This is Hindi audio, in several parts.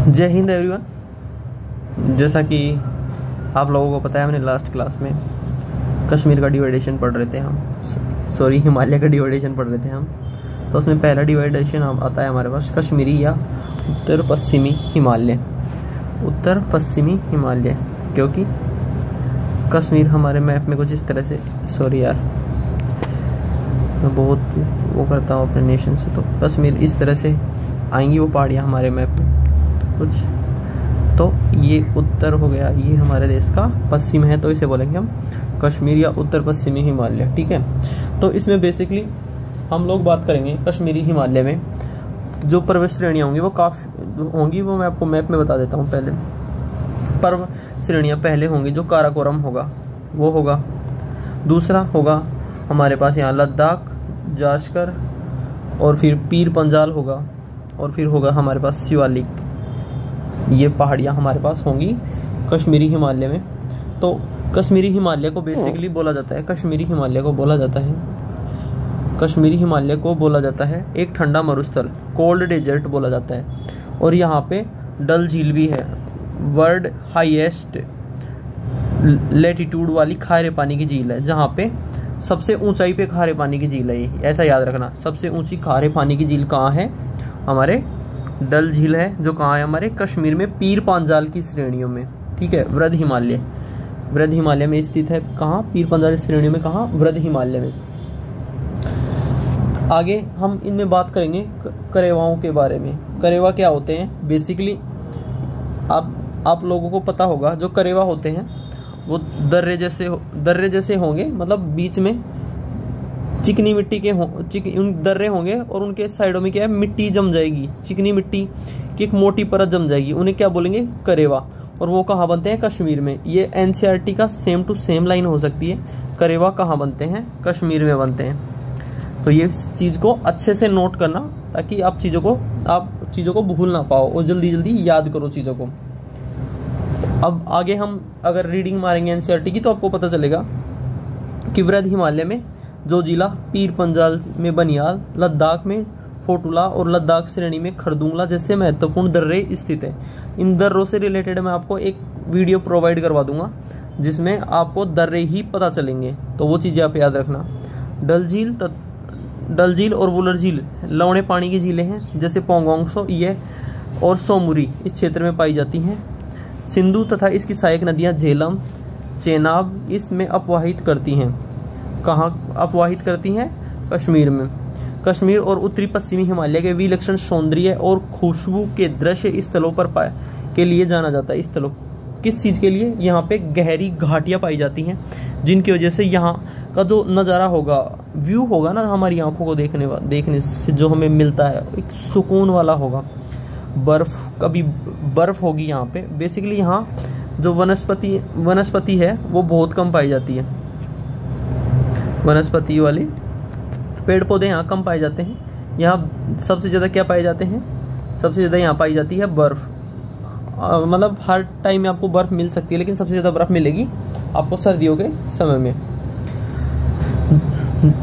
जय हिंद एवरीवन। जैसा कि आप लोगों को पता है, हमने लास्ट क्लास में कश्मीर का डिवाइडेशन पढ़ रहे थे हम, सॉरी हिमालय का डिवाइडेशन पढ़ रहे थे हम। तो उसमें पहला डिवाइडेशन आता है हमारे पास कश्मीरी या उत्तर पश्चिमी हिमालय। उत्तर पश्चिमी हिमालय, क्योंकि कश्मीर हमारे मैप में कुछ इस तरह से, सॉरी यार मैं बहुत वो करता हूँ अपने नेशन से, तो कश्मीर इस तरह से आएंगी वो पहाड़ियाँ हमारे मैप में कुछ। तो ये उत्तर हो गया, ये हमारे देश का पश्चिम है, तो इसे बोलेंगे हम कश्मीर या उत्तर पश्चिमी हिमालय। ठीक है, तो इसमें बेसिकली हम लोग बात करेंगे कश्मीरी हिमालय में जो पर्वत श्रेणियाँ होंगी वो काफ़ी होंगी, वो मैं आपको मैप में बता देता हूँ। पहले पर्वत श्रेणियाँ पहले होंगी जो काराकोरम होगा वो होगा। दूसरा होगा हमारे पास यहाँ लद्दाख, जाश्कर और फिर पीर पंजाल होगा, और फिर होगा हमारे पास शिवालिक। ये पहाड़ियाँ हमारे पास होंगी कश्मीरी हिमालय में। तो कश्मीरी हिमालय को बेसिकली बोला जाता है, कश्मीरी हिमालय को बोला जाता है, कश्मीरी हिमालय को बोला जाता है एक ठंडा मरुस्थल, कोल्ड डेजर्ट बोला जाता है। और यहाँ पे डल झील भी है, वर्ल्ड हाईएस्ट लैटिट्यूड वाली खारे पानी की झील है, जहाँ पे सबसे ऊंचाई पे खारे पानी की झील है। ये ऐसा याद रखना, सबसे ऊंची खारे पानी की झील कहाँ है? हमारे डल झील है, जो कहाँ है? हमारे कश्मीर में पीर पांजाल की श्रेणियों में। ठीक है, वृद्ध हिमालय, वृद्ध हिमालय में स्थित है। कहाँ? पीर पांजाल श्रेणियों में। कहाँ? वृद्ध हिमालय में। आगे हम इनमें बात करेंगे करेवाओं के बारे में। करेवा क्या होते हैं? बेसिकली आप लोगों को पता होगा, जो करेवा होते हैं वो दर्रे जैसे होंगे, मतलब बीच में चिकनी मिट्टी के दर्रे होंगे और उनके साइडों में क्या है? मिट्टी जम जाएगी, चिकनी मिट्टी की एक मोटी परत जम जाएगी, उन्हें क्या बोलेंगे? करेवा। और वो कहाँ बनते हैं? कश्मीर में। ये एनसीईआरटी का सेम टू सेम लाइन हो सकती है। करेवा कहाँ बनते हैं? कश्मीर में बनते हैं। तो ये चीज़ को अच्छे से नोट करना, ताकि आप चीज़ों को भूल ना पाओ और जल्दी जल्दी याद करो चीज़ों को। अब आगे हम अगर रीडिंग मारेंगे एनसीईआरटी की, तो आपको पता चलेगा कि वृद्ध हिमालय में जो जिला पीर पंजाल में बनियाल, लद्दाख में फोटुला और लद्दाख श्रेणी में खरदुंगला जैसे महत्वपूर्ण दर्रे स्थित हैं। इन दर्रों से रिलेटेड मैं आपको एक वीडियो प्रोवाइड करवा दूंगा, जिसमें आपको दर्रे ही पता चलेंगे, तो वो चीज़ें आप याद रखना। डल झील और वुलर झील लवणे पानी की झीलें हैं, जैसे पोंगोंगसो ये और सोमुरी इस क्षेत्र में पाई जाती हैं। सिंधु तथा इसकी सहायक नदियां झेलम, चेनाब इसमें अपवाहित करती हैं। कहाँ अपवाहित करती हैं? कश्मीर में। कश्मीर और उत्तरी पश्चिमी हिमालय के विलक्षण सौंदर्य और खुशबू के दृश्य स्थलों पर के लिए जाना जाता है। स्थलों किस चीज़ के लिए? यहाँ पे गहरी घाटियाँ पाई जाती हैं, जिनकी वजह से यहाँ का जो नज़ारा होगा, व्यू होगा ना, हमारी आंखों को देखने से जो हमें मिलता है, एक सुकून वाला होगा। कभी बर्फ होगी यहाँ पे। बेसिकली यहाँ जो वनस्पति है वो बहुत कम पाई जाती है। वनस्पति वाले पेड़ पौधे यहाँ कम पाए जाते हैं। यहाँ सबसे ज़्यादा क्या पाए जाते हैं? सबसे ज़्यादा यहाँ पाई जाती है बर्फ़। मतलब हर टाइम में आपको बर्फ़ मिल सकती है, लेकिन सबसे ज़्यादा बर्फ़ मिलेगी आपको सर्दियों के समय में।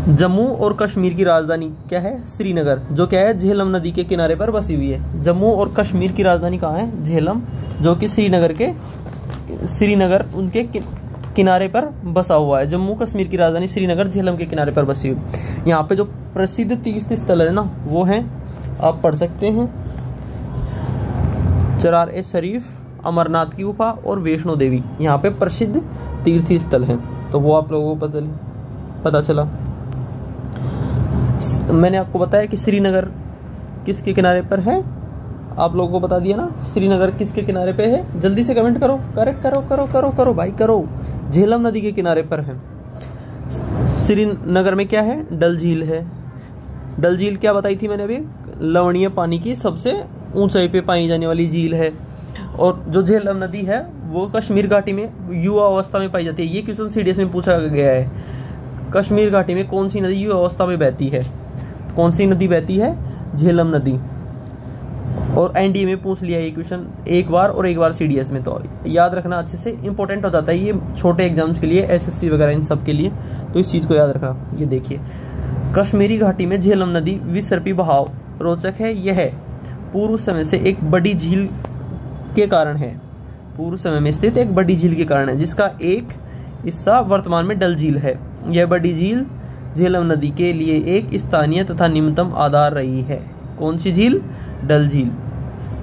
जम्मू और कश्मीर की राजधानी क्या है? श्रीनगर, जो क्या है? झेलम नदी के किनारे पर बसी हुई है। जम्मू और कश्मीर की राजधानी कहाँ है? झेलम, जो कि श्रीनगर उनके किनारे पर बसा हुआ है। जम्मू कश्मीर की राजधानी श्रीनगर झेलम के किनारे पर बसी हुई। यहाँ पे जो प्रसिद्ध तीर्थ स्थल है ना, वो हैं, आप पढ़ सकते हैं, चरार-ए-शरीफ, अमरनाथ की गुफा और वैष्णो देवी। यहाँ पे प्रसिद्ध तीर्थ स्थल हैं, तो वो आप लोगों को पता चला। मैंने आपको बताया कि श्रीनगर किसके किनारे पर है, आप लोगों को बता दिया ना। श्रीनगर किसके किनारे पे है? जल्दी से कमेंट करो, करेक्ट करो भाई, करो। झेलम नदी के किनारे पर है। श्रीनगर में क्या है? डल झील है। डल झील क्या बताई थी मैंने अभी? लवणीय पानी की सबसे ऊंचाई पे पाई जाने वाली झील है। और जो झेलम नदी है वो कश्मीर घाटी में युवा अवस्था में पाई जाती है। ये क्वेश्चन सीडीएस में पूछा गया है। कश्मीर घाटी में कौन सी नदी युवा अवस्था में बहती है? कौन सी नदी बहती है? झेलम नदी। और एनडीए में पूछ लिया ये क्वेश्चन एक बार और एक बार सीडीएस में, तो याद रखना अच्छे से, इंपॉर्टेंट हो जाता है ये छोटे एग्जाम्स के लिए, एसएससी वगैरह इन सब के लिए, तो इस चीज़ को याद रखना। ये देखिए, कश्मीरी घाटी में झेलम नदी विसर्पी बहाव रोचक है। यह पूर्व समय से एक बड़ी झील के कारण है, पूर्व समय में स्थित एक बड़ी झील के कारण है, जिसका एक हिस्सा वर्तमान में डल झील है। यह बड़ी झील झेलम नदी के लिए एक स्थानीय तथा निम्नतम आधार रही है। कौन सी झील? डल झील।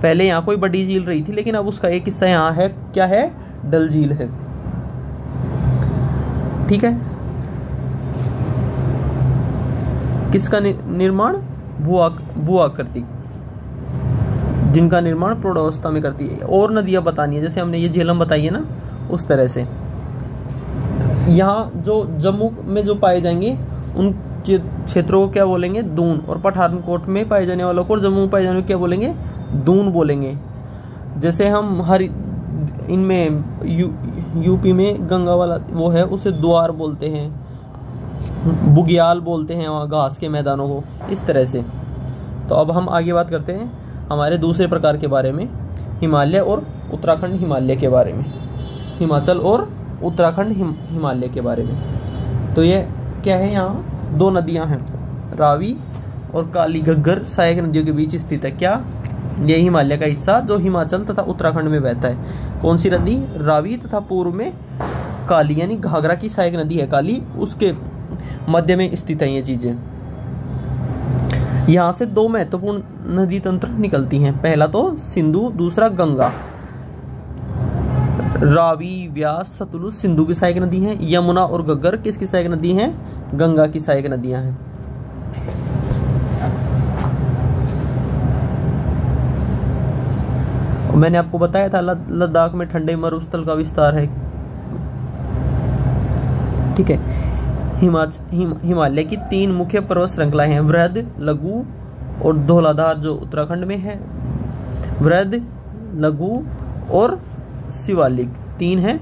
पहले यहाँ कोई बड़ी झील रही थी, लेकिन अब उसका एक हिस्सा यहाँ है, क्या है? डल झील है। ठीक है। किसका निर्माण? भू आकृति, जिनका निर्माण प्रौढ़ावस्था में करती है। और नदियां बतानी है, जैसे हमने ये झेलम बताई है ना, उस तरह से। यहाँ जो जम्मू में जो पाए जाएंगे उन क्षेत्रों को क्या बोलेंगे? दून। और पठानकोट में पाए जाने वालों को और जम्मू में पाए जाने वालों को क्या बोलेंगे? दून बोलेंगे। जैसे हम इनमें यूपी में गंगा वाला वो है, उसे द्वार बोलते हैं, बुग्याल बोलते हैं वहाँ घास के मैदानों को, इस तरह से। तो अब हम आगे बात करते हैं हमारे दूसरे प्रकार के बारे में, हिमालय और उत्तराखंड हिमालय के बारे में, हिमाचल और उत्तराखंड हिमालय के बारे में। तो ये क्या है? यहाँ दो नदियाँ हैं, रावी और काली घग्गर, सहायक नदियों के बीच स्थित है। क्या? ये हिमालय का हिस्सा जो हिमाचल तथा उत्तराखंड में बहता है। कौन सी नदी? रावी, तथा पूर्व में काली, यानी घाघरा की सहायक नदी है काली, उसके मध्य में स्थित है ये चीजें। यहाँ से दो महत्वपूर्ण नदी तंत्र निकलती हैं, पहला तो सिंधु, दूसरा गंगा। रावी, व्यास, सतलुज सिंधु की सहायक नदी हैं। यमुना और घग्गर किसकी सहायक नदी हैं? गंगा की सहायक नदियां हैं। मैंने आपको बताया था लद्दाख में ठंडे मरुस्थल का विस्तार है। ठीक है। हिमालय की 3 मुख्य पर्वत श्रृंखलाएं हैं, वृहद, लघु और धौलाधार, जो उत्तराखंड में है। वृहद, लघु और शिवालिक 3 हैं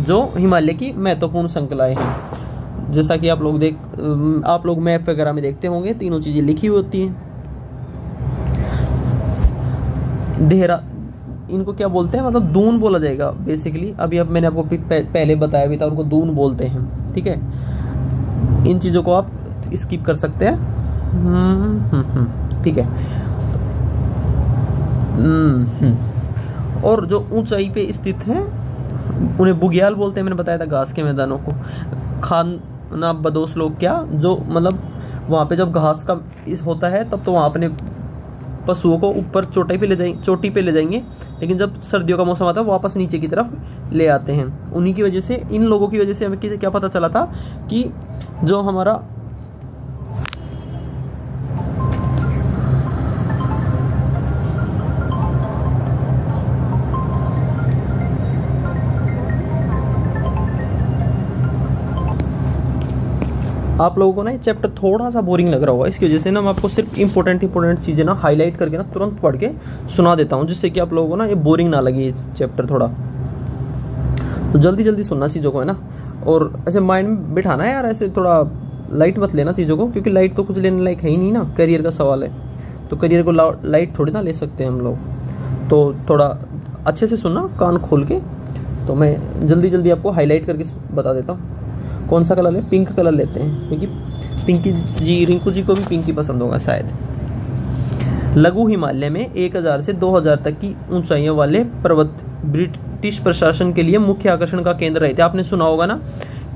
जो हिमालय की महत्वपूर्ण श्रृंखलाएं हैं। जैसा कि आप लोग मैप वगैरह में देखते होंगे, तीनों चीजें लिखी हुई होती हैं। देहरा, इनको क्या बोलते हैं? मतलब दून बोला जाएगा बेसिकली। अब मैंने आपको पहले बताया भी था, उनको दून बोलते हैं। ठीक है। इन चीजों को आप स्किप कर सकते हैं। ठीक है। और जो ऊंचाई पे स्थित हैं उन्हें बुग्याल बोलते हैं। मैंने बताया था घास के मैदानों को। खाना बदोश लोग, क्या जो मतलब वहां पे जब घास का होता है तब तो वहां अपने पशुओं को ऊपर चोटी पे ले जाएंगे, लेकिन जब सर्दियों का मौसम आता है वापस नीचे की तरफ ले आते हैं। उन्हीं की वजह से, इन लोगों की वजह से हमें क्या पता चला था कि जो हमारा आप लोगों को ना ये चैप्टर थोड़ा सा बोरिंग लग रहा होगा, इसकी वजह से ना मैं आपको सिर्फ इंपॉर्टेंट चीजें ना हाईलाइट करके ना तुरंत पढ़ के सुना देता हूँ, जिससे कि आप लोगों को ना ये बोरिंग ना लगे ये चैप्टर थोड़ा। तो जल्दी सुनना चीज़ों को, है ना। और ऐसे माइंड में बिठाना है यार, ऐसे थोड़ा लाइट मत लेना चीज़ों को, क्योंकि लाइट तो कुछ लेने लायक है ही नहीं ना, करियर का सवाल है। तो करियर को लाइट थोड़ी ना ले सकते हैं हम लोग। तो थोड़ा अच्छे से सुनना कान खोल के। तो मैं जल्दी आपको हाईलाइट करके बता देता हूँ। कौन सा कलर है? पिंक कलर लेते हैं, क्योंकि रिंकू जी को भी पिंक ही पसंद होगा शायद। लघु हिमालय में 1000 से 2000 तक की ऊंचाइयों वाले पर्वत ब्रिटिश प्रशासन के लिए मुख्य आकर्षण का केंद्र रहे थे। आपने सुना होगा ना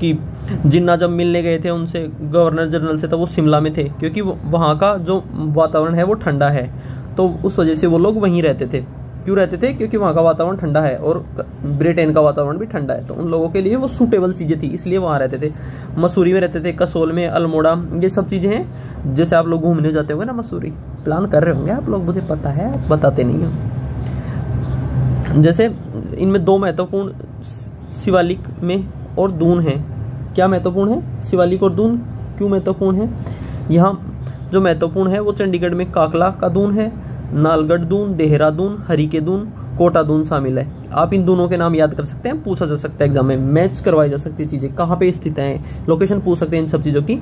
कि जिन्ना जब मिलने गए थे उनसे, गवर्नर जनरल से, तो वो शिमला में थे, क्योंकि वहाँ का जो वातावरण है वो ठंडा है, तो उस वजह से वो लोग वहीं रहते थे। क्यों रहते थे? क्योंकि वहाँ का वातावरण ठंडा है और ब्रिटेन का वातावरण भी ठंडा है, तो उन लोगों के लिए वो सूटेबल चीज़ें थी, इसलिए वहाँ रहते थे। मसूरी में रहते थे, कसोल में, अल्मोड़ा, ये सब चीज़ें हैं। जैसे आप लोग घूमने जाते होंगे ना मसूरी, प्लान कर रहे होंगे आप लोग, मुझे पता है, आप बताते नहीं हो। जैसे इनमें 2 महत्वपूर्ण शिवालिक में और दून है। क्या महत्वपूर्ण है? शिवालिक और दून। क्यों महत्वपूर्ण है? यहाँ जो महत्वपूर्ण है वो चंडीगढ़ में काकला का दून है, नालगढ़ दून, देहरादून, हरिके दून, कोटा दून शामिल है। आप इन दोनों के नाम याद कर सकते हैं, पूछा जा सकता है एग्जाम में, मैच करवाई जा सकती है चीजें, कहाँ पे स्थित हैं, लोकेशन पूछ सकते हैं इन सब चीजों की।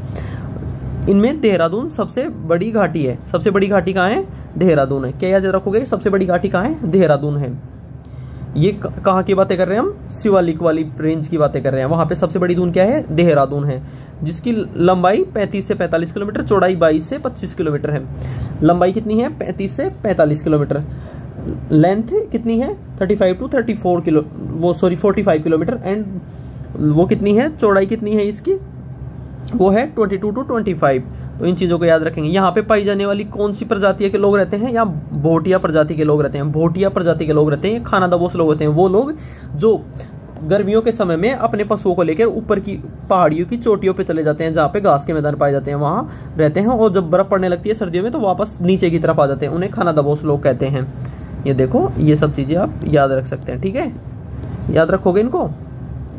इनमें देहरादून सबसे बड़ी घाटी है। सबसे बड़ी घाटी कहाँ है? देहरादून है। क्या याद रखोगे? सबसे बड़ी घाटी कहाँ है? देहरादून है। ये कहाँ की बातें कर रहे हैं हम? शिवालिक वाली रेंज की बातें कर रहे हैं। वहां पे सबसे बड़ी दून क्या है? देहरादून है, जिसकी लंबाई 35 से 45 किलोमीटर, चौड़ाई 22 से 25 किलोमीटर है। लंबाई कितनी है? 35 से 45 किलोमीटर। लेंथ कितनी है 35 टू 34 किलो, वो सॉरी 45 किलोमीटर, एंड वो कितनी है, चौड़ाई कितनी है इसकी, वो है 22 टू 25। तो इन चीज़ों को याद रखेंगे। यहाँ पे पाई जाने वाली कौन सी प्रजाति के लोग रहते हैं, यहाँ भोटिया प्रजाति के लोग रहते हैं। भोटिया प्रजाति के लोग रहते हैं, खानादबोश लोग होते हैं, वो लोग जो गर्मियों के समय में अपने पशुओं को लेकर ऊपर की पहाड़ियों की चोटियों पे चले जाते हैं, जहाँ पे घास के मैदान पाए जाते हैं, वहाँ रहते हैं, और जब बर्फ पड़ने लगती है सर्दियों में तो वापस नीचे की तरफ आ जाते हैं, उन्हें खानादबोश लोग कहते हैं। ये देखो, ये सब चीज़ें आप याद रख सकते हैं, ठीक है, याद रखोगे इनको,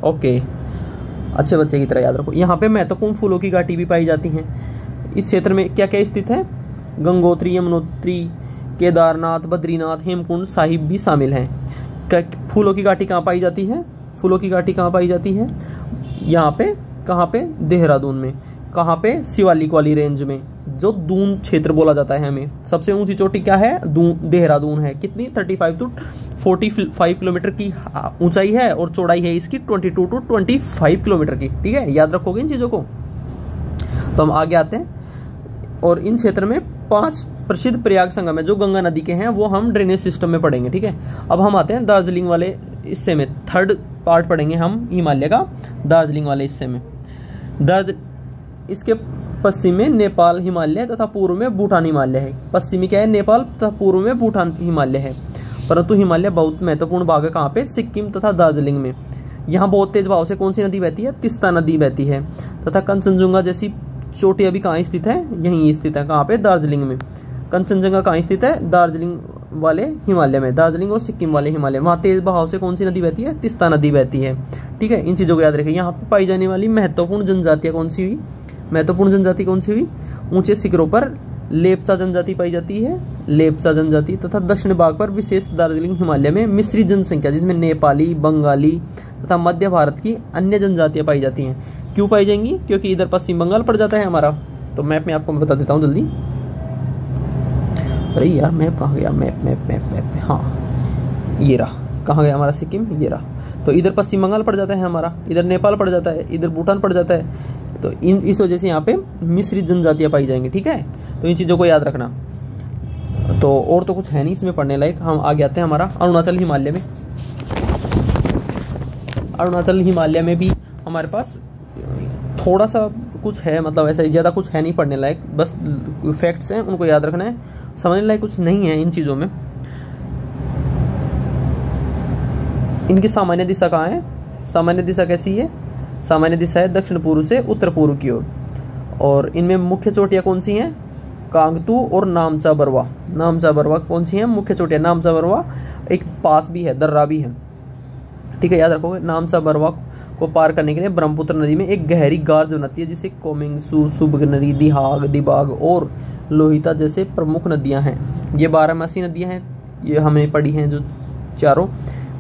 ओके, अच्छे बच्चे की तरह याद रखो। यहाँ पे महत्वपूर्ण फूलों की घाटी भी पाई जाती हैं। इस क्षेत्र में क्या क्या स्थित है, गंगोत्री, यमुनोत्री, केदारनाथ, बद्रीनाथ, हेमकुंड साहिब भी शामिल हैं। फूलों की घाटी कहाँ पाई जाती है, फूलों की घाटी कहाँ पाई जाती है, यहाँ पे, कहाँ पे, देहरादून में। कहाँ पे, शिवालिक वाली रेंज में, जो दून क्षेत्र बोला जाता है हमें। सबसे ऊंची चोटी क्या है, देहरादून है। कितनी, 35 टू 45 किलोमीटर की ऊंचाई है, और चौड़ाई है इसकी 22 टू 25 किलोमीटर की, ठीक है, याद रखोगे इन चीजों को। तो हम आगे आते हैं, और इन क्षेत्र में 5 प्रसिद्ध प्रयाग संगम है जो गंगा नदी के हैं, वो हम ड्रेनेज सिस्टम में पढ़ेंगे, ठीक है। अब हम आते हैं दार्जिलिंग वाले हिस्से में, थर्ड पार्ट पढ़ेंगे हम हिमालय का, दार्जिलिंग वाले हिस्से में। इसके पश्चिम में नेपाल हिमालय तथा पूर्व में भूटान हिमालय है। पश्चिमी क्या है, नेपाल तथा पूर्व में भूटान हिमालय है। परंतु हिमालय बहुत महत्वपूर्ण भाग है कहाँ पे, सिक्किम तथा दार्जिलिंग में। यहाँ बहुत तेज बहाव से कौन सी नदी बहती है, तीस्ता नदी बहती है। तथा कंचनजुंगा जैसी चोटी अभी कहाँ स्थित है, यहीं स्थित है, कहाँ पे, दार्जिलिंग में। कंचनजंगा कहाँ स्थित है, दार्जिलिंग वाले हिमालय में, दार्जिलिंग और सिक्किम वाले हिमालय। वहाँ तेज बहाव से कौन सी नदी बहती है, तीस्ता नदी बहती है, ठीक है। इन चीज़ों को याद रखें। यहाँ पे पाई जाने वाली महत्वपूर्ण जनजातियाँ कौन सी हुई, महत्वपूर्ण जनजाति कौन सी हुई, ऊंचे शिखरों पर लेप्चा जनजाति पाई जाती है, लेप्चा जनजाति, तथा दक्षिण भाग पर विशेष दार्जिलिंग हिमालय में मिश्रित जनसंख्या, जिसमें नेपाली, बंगाली तथा मध्य भारत की अन्य जनजातियाँ पाई जाती हैं। क्यों पाई जाएंगी, क्योंकि इधर पश्चिम बंगाल पड़ जाता है हमारा। तो मैप में आपको मैं बता देता हूँ जल्दी। अरे यार मैप कहाँ गया, मैप, हाँ ये रहा, कहाँ गया हमारा सिक्किम, ये रहा। तो इधर पश्चिम बंगाल पड़ जाता है हमारा, इधर नेपाल पड़ जाता है, इधर भूटान पड़ जाता है। तो इस वजह से यहाँ पे मिश्रित जनजातियाँ पाई जाएंगी, ठीक है। तो इन चीज़ों को याद रखना। तो और तो कुछ है नहीं इसमें पढ़ने लायक। हम आगे आते हैं हमारा अरुणाचल हिमालय में। अरुणाचल हिमालय में भी हमारे पास थोड़ा सा कुछ है, मतलब ऐसा ज़्यादा कुछ है नहीं पढ़ने लायक, बस फैक्ट्स हैं, उनको याद रखना है, समझने लायक कुछ नहीं है इन चीज़ों में। इनकी सामान्य दिशा कहाँ है, सामान्य दिशा कैसी है, सामान्य दिशा है दक्षिण पूर्व से उत्तर पूर्व की ओर। और इनमें मुख्य चोटियाँ कौन सी हैं, कांगतू और नामचा बरवा। नामचा बरवा कौन सी हैं, मुख्य चोटियाँ। नामचा बरवा एक पास भी है, दर्रा भी है, ठीक है, याद रखोगे। नामचा बरवा को पार करने के लिए ब्रह्मपुत्र नदी में एक गहरी गार बनती है, जिसे कोमिंगसू, सुबनरी, दिहाग, दिबाग और लोहिता जैसे प्रमुख नदियां हैं। ये 12मासी नदियां हैं, ये हमें पढ़ी हैं, जो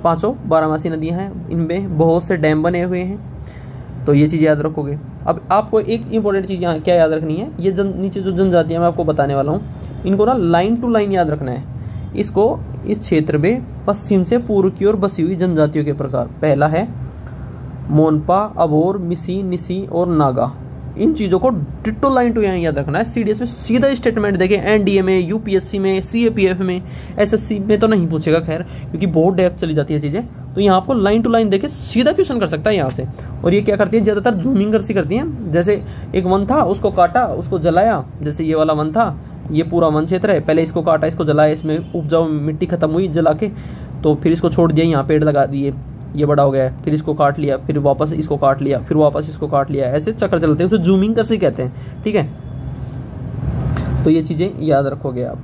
पांचों 12मासी नदियां हैं। इनमें बहुत से डैम बने हुए हैं, तो ये चीज़ याद रखोगे। अब आपको एक इंपॉर्टेंट चीज़ यहाँ क्या याद रखनी है, ये नीचे जो जनजातियाँ मैं आपको बताने वाला हूँ, इनको ना लाइन टू लाइन याद रखना है। इसको इस क्षेत्र में पश्चिम से पूर्व की ओर बसी हुई जनजातियों के प्रकार, पहला है मोनपा, अबोर, मिसी, निसी और नागा। इन चीज़ों को डिट्टो लाइन टू याद रखना है। सीडीएस में सीधा स्टेटमेंट देखें, एनडीए में, यूपीएससी में, सीएपीएफ में, एसएससी में तो नहीं पूछेगा खैर, क्योंकि बहुत डेप्थ चली जाती है चीज़ें। तो यहाँ आपको लाइन टू लाइन देके सीधा क्वेश्चन कर सकता है यहाँ से। और ये क्या करती है, ज़्यादातर जूमिंग करती हैं। जैसे एक वन था, उसको काटा, उसको जलाया, जैसे ये वाला वन था, ये पूरा वन क्षेत्र है, पहले इसको काटा, इसको जलाया, इसमें उपजाऊ मिट्टी खत्म हुई जला के, तो फिर इसको छोड़ दिया, यहाँ पेड़ लगा दिए, ये बड़ा हो गया है, फिर इसको काट लिया, फिर वापस इसको काट लिया, फिर वापस इसको काट लिया, ऐसे चक्कर चलते हैं, उसे जूमिंग कर से कहते हैं, ठीक है। तो ये चीजें याद रखोगे आप।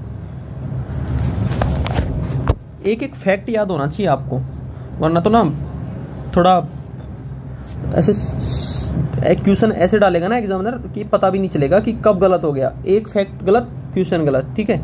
एक एक फैक्ट याद होना चाहिए आपको, वरना तो ना थोड़ा ऐसे एक क्वेश्चन ऐसे डालेगा ना एग्जामिनर कि पता भी नहीं चलेगा कि कब गलत हो गया। एक फैक्ट गलत, क्वेश्चन गलत, ठीक है।